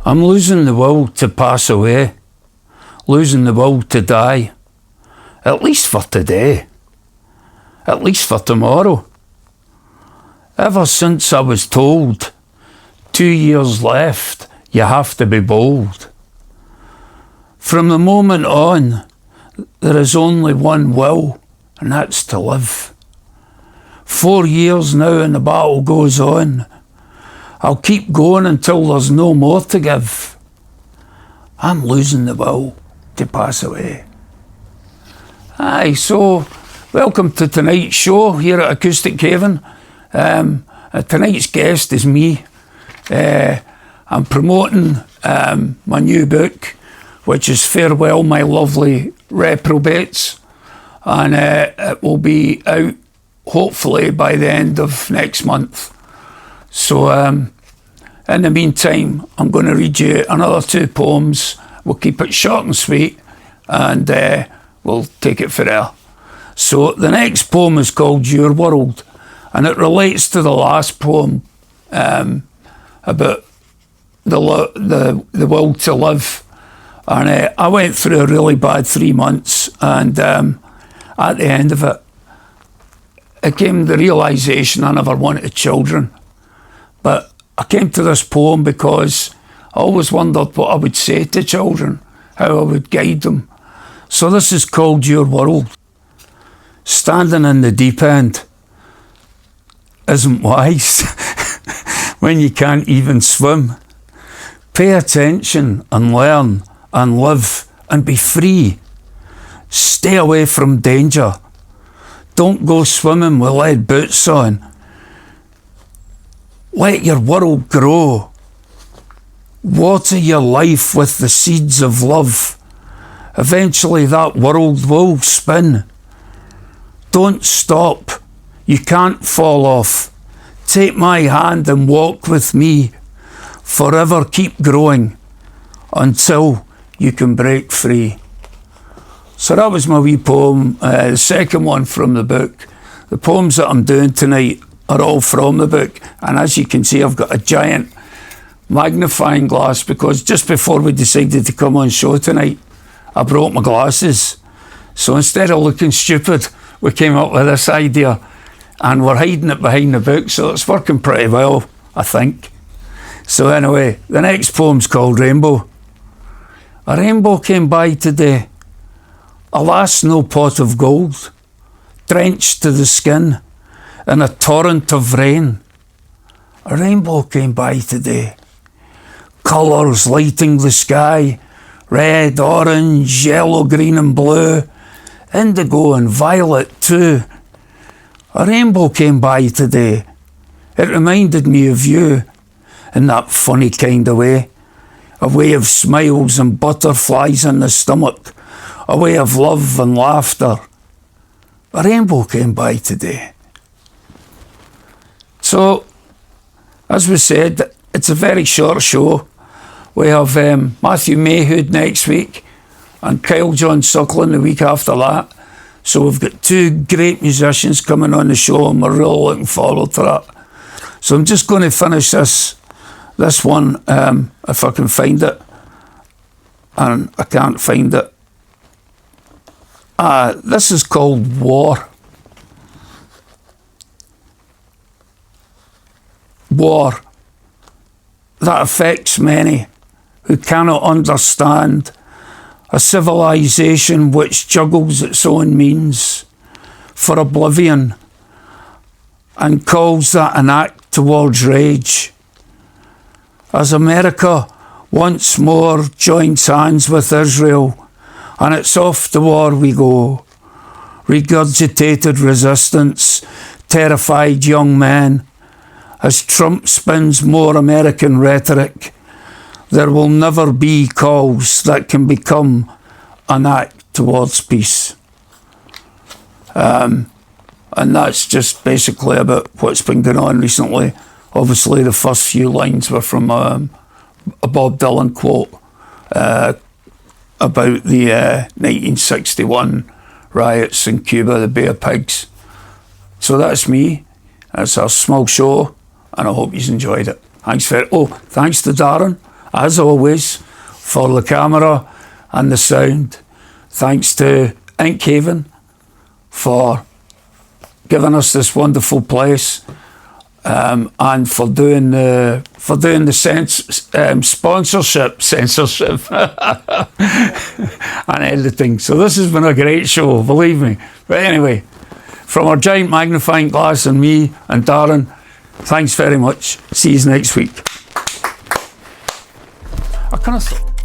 I'm losing the will to pass away, losing the will to die, at least for today, at least for tomorrow. Ever since I was told, 2 years left, you have to be bold. From the moment on, there is only one will, and that's to live. 4 years now and the battle goes on. I'll keep going until there's no more to give. I'm losing the will to pass away. Aye, so welcome to tonight's show here at Acoustic Haven. Tonight's guest is me. I'm promoting my new book, which is Farewell My Lovely Reprobates, and it will be out hopefully by the end of next month. So in the meantime, I'm going to read you another 2 poems. We'll keep it short and sweet, and we'll take it from there. So the next poem is called Your World, and it relates to the last poem about the will to live. And I went through a really bad 3 months, and at the end of it, it came the realisation I never wanted children. But I came to this poem because I always wondered what I would say to children, how I would guide them. So this is called Your World. Standing in the deep end isn't wise when you can't even swim. Pay attention and learn and live and be free. Stay away from danger. Don't go swimming with lead boots on. Let your world grow. Water your life with the seeds of love. Eventually that world will spin. Don't stop. You can't fall off. Take my hand and walk with me. Forever keep growing until you can break free. So that was my wee poem, the second one from the book. The poems that I'm doing tonight are all from the book, and as you can see, I've got a giant magnifying glass because just before we decided to come on show tonight, I brought my glasses. So instead of looking stupid, we came up with this idea, and we're hiding it behind the book, so it's working pretty well, I think. So anyway, the next poem's called Rainbow. A rainbow came by today. Alas, no pot of gold, drenched to the skin in a torrent of rain. A rainbow came by today. Colours lighting the sky, red, orange, yellow, green and blue, indigo and violet too. A rainbow came by today. It reminded me of you in that funny kind of way. A way of smiles and butterflies in the stomach. A way of love and laughter. A rainbow came by today. So, as we said, it's a very short show. We have Matthew Mayhood next week and Kyle John Suckling the week after that. So we've got 2 great musicians coming on the show, and we're really looking forward to that. So I'm just going to finish this one, if I can find it. And I can't find it. This is called War. War that affects many who cannot understand a civilization which juggles its own means for oblivion and calls that an act towards rage. As America once more joins hands with Israel, and it's off to war we go. Regurgitated resistance, terrified young men. As Trump spins more American rhetoric, there will never be calls that can become an act towards peace. And that's just basically about what's been going on recently. Obviously, the first few lines were from a Bob Dylan quote about the 1961 riots in Cuba, the Bay of Pigs. So that's me. That's our small show, and I hope you've enjoyed it. Thanks to Darren as always, for the camera and the sound. Thanks to Inkhaven for giving us this wonderful place, and for doing the sponsorship, censorship, and editing. So this has been a great show, believe me. But anyway, from our giant magnifying glass and me and Darren, thanks very much. See you next week. I kind of thought.